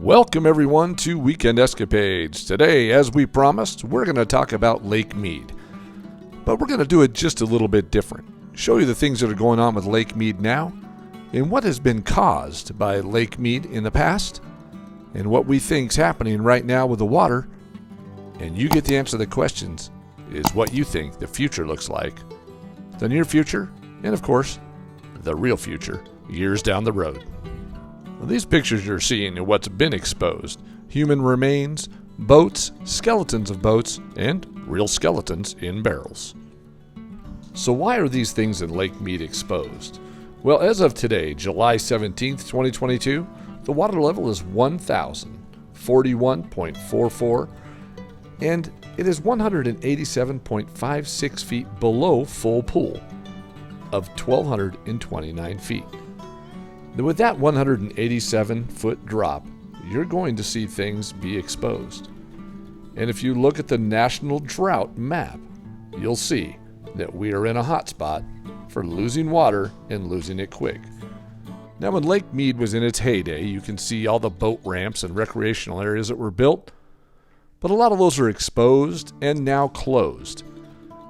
Welcome everyone to Weekend Escapades. Today, as we promised, we're going to talk about Lake Mead. But we're going to do it just a little bit different. Show you the things that are going on with Lake Mead now, and what has been caused by Lake Mead in the past, and what we think is happening right now with the water. And you get the answer to the questions, is what you think the future looks like. The near future, and of course, the real future, years down the road. Well, these pictures you're seeing are what's been exposed. Human remains, boats, skeletons of boats, and real skeletons in barrels. So why are these things in Lake Mead exposed? Well, as of today, July 17th, 2022, the water level is 1,041.44, and it is 187.56 feet below full pool of 1,229 feet. With that 187-foot drop, you're going to see things be exposed. And if you look at the National Drought map, you'll see that we are in a hot spot for losing water and losing it quick. Now, when Lake Mead was in its heyday, you can see all the boat ramps and recreational areas that were built, but a lot of those are exposed and now closed.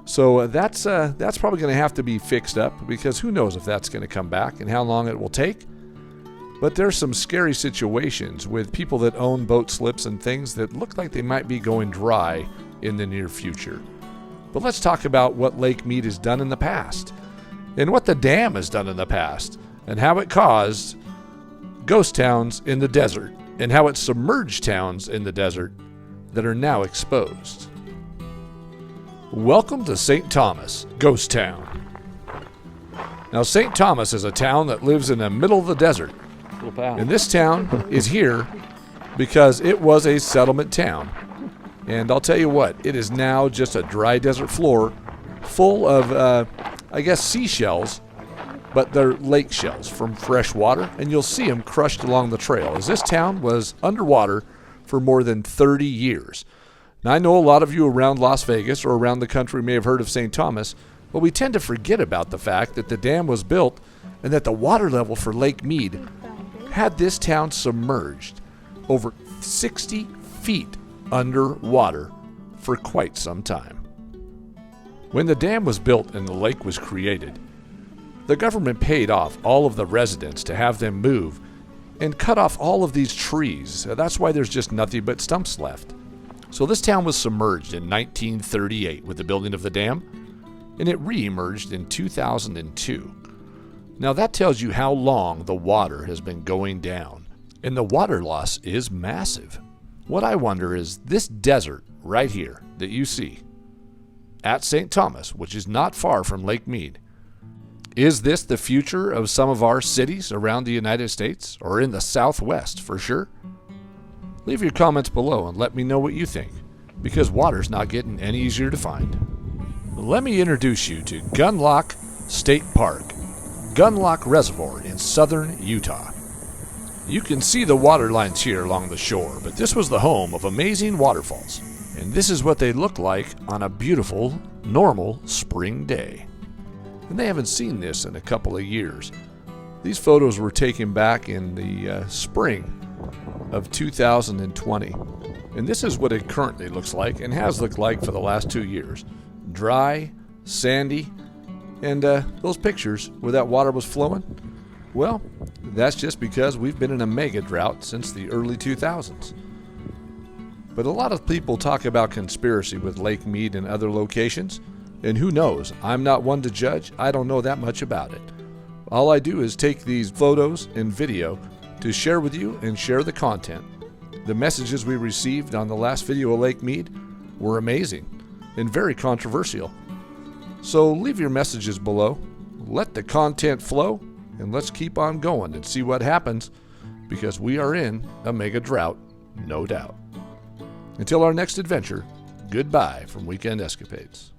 So that's probably going to have to be fixed up, because who knows if that's going to come back and how long it will take. But there's some scary situations with people that own boat slips and things that look like they might be going dry in the near future. But let's talk about what Lake Mead has done in the past, and what the dam has done in the past, and how it caused ghost towns in the desert, and how it submerged towns in the desert that are now exposed. Welcome to St. Thomas, Ghost Town. Now, St. Thomas is a town that lives in the middle of the desert. And this town is here because it was a settlement town. And I'll tell you what, it is now just a dry desert floor full of, seashells, but they're lake shells from fresh water, and you'll see them crushed along the trail, as this town was underwater for more than 30 years. Now, I know a lot of you around Las Vegas or around the country may have heard of St. Thomas, but we tend to forget about the fact that the dam was built and that the water level for Lake Mead had this town submerged over 60 feet underwater for quite some time. When the dam was built and the lake was created, the government paid off all of the residents to have them move and cut off all of these trees. That's why there's just nothing but stumps left. So this town was submerged in 1938 with the building of the dam, and it re-emerged in 2002. Now that tells you how long the water has been going down, and the water loss is massive. What I wonder is, this desert right here that you see at St. Thomas, which is not far from Lake Mead, is this the future of some of our cities around the United States, or in the Southwest for sure? Leave your comments below and let me know what you think, because water's not getting any easier to find. Let me introduce you to Gunlock State Park, Gunlock Reservoir in southern Utah. You can see the water lines here along the shore, but this was the home of amazing waterfalls, and this is what they look like on a beautiful, normal spring day. And they haven't seen this in a couple of years. These photos were taken back in the spring of 2020, and this is what it currently looks like and has looked like for the last 2 years. Dry, sandy, and those pictures where that water was flowing, well, that's just because we've been in a mega drought since the early 2000s. But a lot of people talk about conspiracy with Lake Mead and other locations, and who knows? I'm not one to judge. I don't know that much about it. All I do is take these photos and video to share with you and share the content. The messages we received on the last video of Lake Mead were amazing and very controversial. So leave your messages below, let the content flow, and let's keep on going and see what happens, because we are in a mega drought, no doubt. Until our next adventure, goodbye from Weekend Escapades.